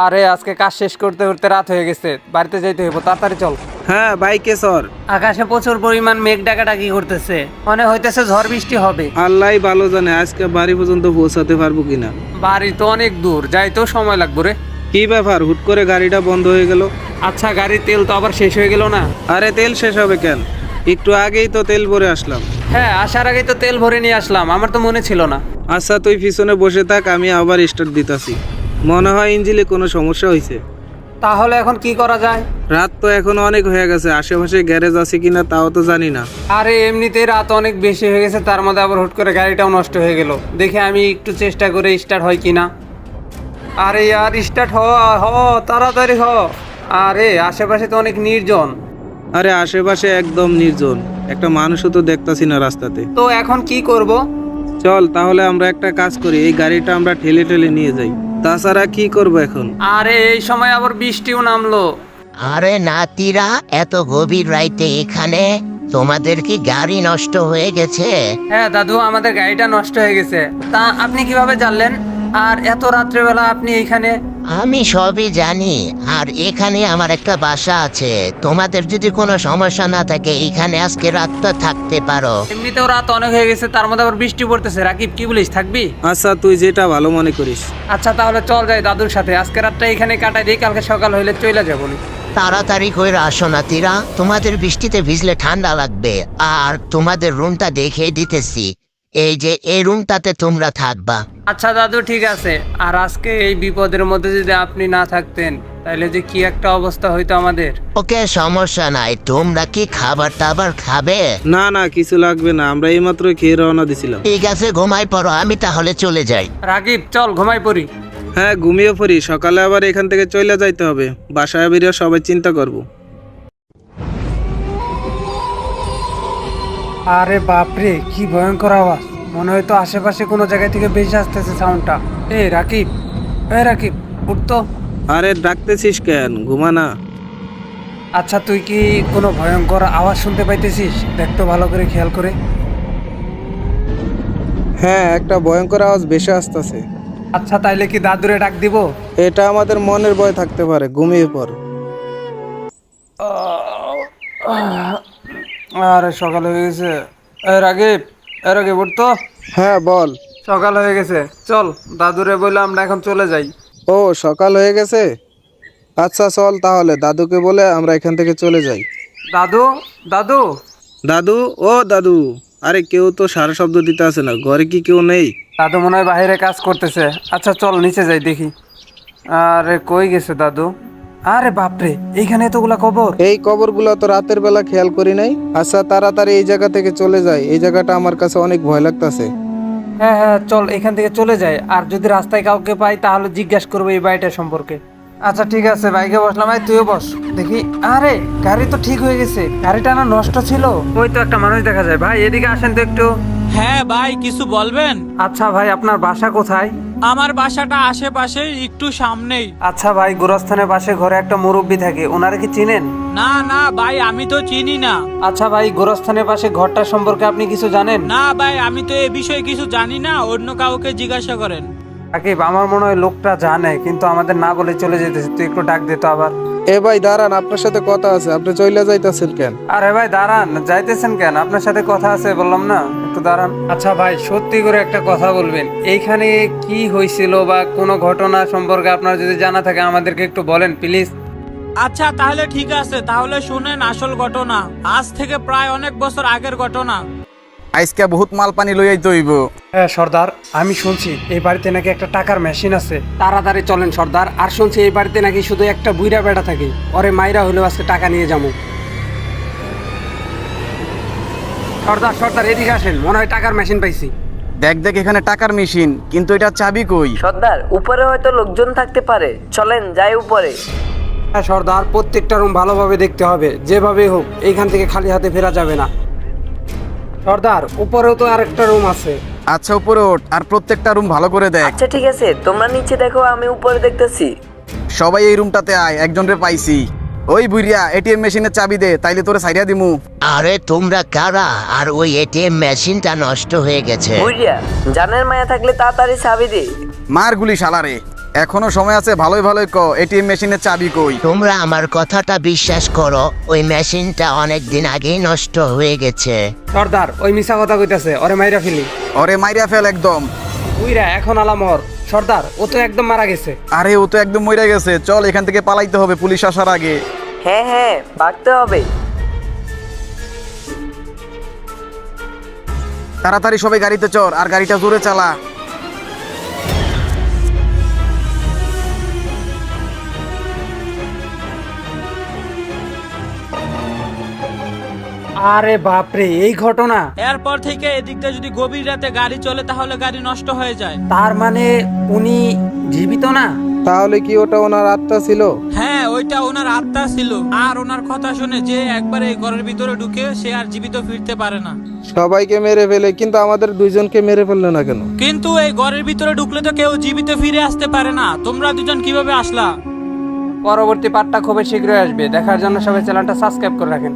আরে আজকে কাজ শেষ করতে করতে রাত হয়ে গেছে, বাড়িতে যাইতে হইব, তাড়াতাড়ি চল। হ্যাঁ বাইকে সর। আকাশে প্রচুর পরিমাণ মেঘ ডাকাডাকি করতেছে, মনে হইতেছে ঝড় বৃষ্টি হবে। আল্লাহ ভালো জানে আজকে বাড়ি পর্যন্ত পৌঁছাতে পারবো কিনা। বাড়ি তো অনেক দূর, যাইতেও সময় লাগবে রে। কি ব্যাপার, হুট করে গাড়িটা বন্ধ হয়ে গেল? আচ্ছা, গাড়ির তেল তো আবার শেষ হয়ে গেল না? আরে তেল শেষ হবে কেন, একটু আগেই তো তেল ভরে আসলাম। হ্যাঁ, আসার আগেই তো তেল ভরে নিয়ে আসলাম, আমার তো মনে ছিল না। আচ্ছা তুই পিছনে বসে থাক, আমি আবার স্টার্ট দিতাছি। মনে হয় ইঞ্জিনে কোনো সমস্যা হয়েছে। তাহলে এখন কি করা যায়? রাত তো এখন অনেক হয়ে গেছে, আশেপাশে গ্যারেজ আছে কিনা তাও তো জানি না। আরে এমনিতেই রাত অনেক বেশি হয়ে গেছে, তার মধ্যে আবার হুট করে গাড়িটাও নষ্ট হয়ে গেল। দেখে আমি একটু চেষ্টা করে স্টার্ট হয় কিনা। আরে ইয়ার স্টার্ট হ তাড়াতাড়ি হ। আরে আশেপাশে তো অনেক নির্জন। আরে আশেপাশে একদম নির্জন, একটা মানুষও তো দেখতাছি না রাস্তাতে। তো এখন কি করব? চল তাহলে আমরা একটা কাজ করি, এই গাড়িটা আমরা ঠেলে ঠেলে নিয়ে যাই। তাছাড়া কি করব এখন? আরে এই সময় আবার বৃষ্টিও নামলো। আরে নাতিরা, এত গভীর রাইতে এখানে? তোমাদের কি গাড়ি নষ্ট হয়ে গেছে? হ্যাঁ দাদু, আমাদের গাড়িটা নষ্ট হয়ে গেছে। তা আপনি কিভাবে জানলেন? আর এত রাত্রেবেলা আপনি এইখানে? আমি সবই জানি, আর এখানে আমার একটা বাসা আছে। তোমাদের যদি কোনো সমস্যা না থাকে এখানে আজকে রাতটা থাকতে পারো। এমনিতেও রাত অনেক হয়ে গেছে, তার মধ্যে আবার বৃষ্টি পড়তেছে। রাকিব, কি বলিস, থাকবি? আচ্ছা তুই যেটা ভালো মনে করিস। আচ্ছা তাহলে চল যাই দাদুর সাথে, আজকে রাতটা এখানে কাটাই দিই, কালকে সকাল হইলে চলে যাবো। তাড়াতাড়ি করে আসো নাতিরা, তোমাদের বৃষ্টিতে ভিজলে ঠান্ডা লাগবে। আর তোমাদের রুমটা দেখিয়ে দিতেছি, এই যে এই রুমটাতে তোমরা থাকবা। আচ্ছা দাদু, ঠিক আছে। আর আজকে এই বিপদের মধ্যে যদি আপনি না থাকতেন তাহলে যে কি একটা অবস্থা হইতো আমাদের। ওকে, সমস্যা নাই। তোমরা কি খাবার টাবার খাবে? না না, কিছু লাগবে না, আমরা এইমাত্র খেয়ে রওনা দিছিলাম। ঠিক আছে, ঘুমাই পড়ো, আমি তাহলে চলে যাই। রাকিব চল ঘুমাই পড়ি। হ্যাঁ ঘুমিয়ে পড়ি, সকালে আবার এখান থেকে চলে যাইতে হবে। বাসায় বেরিয়ে সবাই চিন্তা করব। আরে বাপরে, কি ভয়ঙ্কর আওয়াজ! মনে হয় তো আশেপাশে কোনো জায়গা থেকে বেশি আসতেছে সাউন্ডটা। রাকিব, রাকিব উঠতো। আরে ডাকতেছিস কেন, ঘুমা না। আচ্ছা, তুই কি কোনো ভয়ঙ্কর আওয়াজ শুনতে পাইতেছিস? দেখতো ভালো করে, খেয়াল করে। হ্যাঁ, একটা ভয়ঙ্কর আওয়াজ বেশি আসতেছে। আচ্ছা, তাইলে কি দাদুরে ডাক দিব? এটা আমাদের মনের ভয় থাকতে পারে, ঘুমিয়ে পড়। আরে সকাল হয়ে গেছে। রাকিব, রাকিব উঠতো। হ্যাঁ বল। সকাল হয়ে গেছে, চল দাদুরে বলে আমরা এখন চলে যাই। ও সকাল হয়ে গেছে, আচ্ছা চল তাহলে দাদুকে বলে আমরা এখান থেকে চলে যাই। দাদু, দাদু, দাদু, ও দাদু। আরে কেউ তো সারা শব্দ দিতে আসে না, ঘরে কি কেউ নেই? দাদু মনে হয় বাইরে কাজ করতেছে। আচ্ছা চল নিচে যাই দেখি। আরে কই গেছে দাদু? আরে বাপরে, এইখানে এতগুলা কবর! এই কবরগুলো তো রাতের বেলা খেয়াল করি নাই। আচ্ছা তাড়াতাড়ি এই জায়গা থেকে চলে যাই, এই জায়গাটা আমার কাছে অনেক ভয় লাগতাছে। হ্যাঁ হ্যাঁ, চল এখান থেকে চলে যাই। আর যদি রাস্তায় কাউকে পাই তাহলে জিজ্ঞাসা করবো এই বাড়িটা সম্পর্কে। আচ্ছা ঠিক আছে, বাইকে বসলাম। ভাই তুইও বস দেখি। আরে গাড়ি তো ঠিক হয়ে গেছে, গাড়িটা না নষ্ট ছিল। ওই তো একটা মানুষ দেখা যায়। ভাই এদিকে আসেন তো একটু। হ্যাঁ ভাই, কিছু বলবেন? আচ্ছা ভাই, আপনার বাসা কোথায়? আমার বাসাটা আশেপাশে, একটু সামনেই। আচ্ছা ভাই, গোরস্থানের পাশে ঘরে একটা মুরব্বি থাকে, ওনারা কি চিনেন? না না ভাই, আমি তো চিনি না। আচ্ছা ভাই, গোরস্থানের পাশে ঘরটা সম্পর্কে আপনি কিছু জানেন? না ভাই, আমি তো এ বিষয়ে কিছু জানি না, অন্য কাউকে জিজ্ঞাসা করেন। রাকিব, আমার মনে হয় লোকটা জানে, কিন্তু আমাদের না বলে চলে যেতেছে। তুই একটু ডাক দে তো আবার। এ ভাই দাঁড়ান, আপনার সাথে কথা আছে, আপনি চলে যাইতেছেন কেন? আরে ভাই দাঁড়ান, যাইতেছেন কেন? আপনার সাথে কথা আছে বললাম না, একটু দাঁড়ান। আচ্ছা ভাই, সত্যি করে একটা কথা বলবেন, এইখানে কি হয়েছিল বা কোনো ঘটনা সম্পর্কে আপনার যদি জানা থাকে আমাদেরকে একটু বলেন প্লিজ। আচ্ছা তাহলে ঠিক আছে, তাহলে শুনেন আসল ঘটনা। আজ থেকে প্রায় অনেক বছর আগের ঘটনা। আজকে বহুত মাল পানি লইয়াই তৈব। হ্যাঁ সর্দার, আমি শুনছি এই বাড়িতে নাকি একটা টাকার মেশিন আছে। তাড়াতাড়ি চলেন সর্দার। আর শুনছি এই বাড়িতে নাকি শুধু একটা বুইড়া বেটা থাকে, ওরে মাইরা হলেও আজকে টাকা নিয়ে যাবো। সর্দার সর্দার, এদিকে আসেন, মনে হয় টাকার মেশিন পাইছি। দেখ দেখ, এখানে টাকার মেশিন, কিন্তু এটা চাবি কই? সর্দার, উপরে হয়তো লোকজন থাকতে পারে, চলেন যাই উপরে। হ্যাঁ সর্দার, প্রত্যেকটা রুম ভালোভাবে দেখতে হবে, যেভাবে হোক এইখান থেকে খালি হাতে ফেরা যাবে না। সর্দার, উপরেও তো আরেকটা রুম আছে। আচ্ছা উপরে ওঠ, আর প্রত্যেকটা রুম ভালো করে দেখ। আচ্ছা ঠিক আছে, তোমরা নিচে দেখো, আমি উপরে দেখতেছি। সবাই এই রুমটাতে আয়, একজনরে পাইছি। ওই বুইরিয়া এটিএম মেশিনের চাবি দে, তাইলে তোরে সাইডা দিমু। আরে তোমরা কারা? আর ওই এটিএম মেশিনটা নষ্ট হয়ে গেছে। বুইড়া, জানের মায়া থাকলে তাড়াতাড়ি চাবি দে। মার গুলি শালারে, এখনো সময় আছে, ভালোই ভালোই ক এটিএম মেশিনের চাবি কই? তোমরা আমার কথাটা বিশ্বাস করো, ওই মেশিনটা অনেক দিন আগেই নষ্ট হয়ে গেছে। সর্দার ওই মিছা কথা কইতাছে, ওরে মাইরা ফেলি। ওরে মাইরা ফেল একদম। উইরা এখন আলামর। সর্দার ও তো একদম মারা গেছে। আরে ও তো একদম মইরা গেছে, চল এখান থেকে পালাইতে হবে পুলিশ আসার আগে। হ্যাঁ হ্যাঁ, ভাগতে হবে। তাড়াতাড়ি সবাই গাড়িতে চড়, আর গাড়িটা জোরে চালা। আরে বাপরে, এই ঘটনা! এরপর থেকে এদিকটা যদি গভীর রাতে গাড়ি চলে তাহলে গাড়ি নষ্ট হয়ে যায়। তার মানে উনি জীবিত না? তাহলে কি ওটা ওনার আত্মা ছিল? হ্যাঁ, ওইটা ওনার আত্মা ছিল। আর ওনার কথা শুনে যে একবার এই ঘরের ভিতরে ঢুকে সে আর জীবিত ফিরতে পারে না। সবাইকে মেরে ফেলে, কিন্তু আমাদের দুইজনকে মেরে ফেললো না কেন? কিন্তু এই ঘরের ভিতরে ঢুকলে তো কেউ জীবিত ফিরে আসতে পারে না। তোমরা দুজন কিভাবে আসলা? পরবর্তী পার্টটা খুবই শীঘ্রই আসবে। দেখার জন্য সবাই চ্যানেলটা সাবস্ক্রাইব করে রাখেন।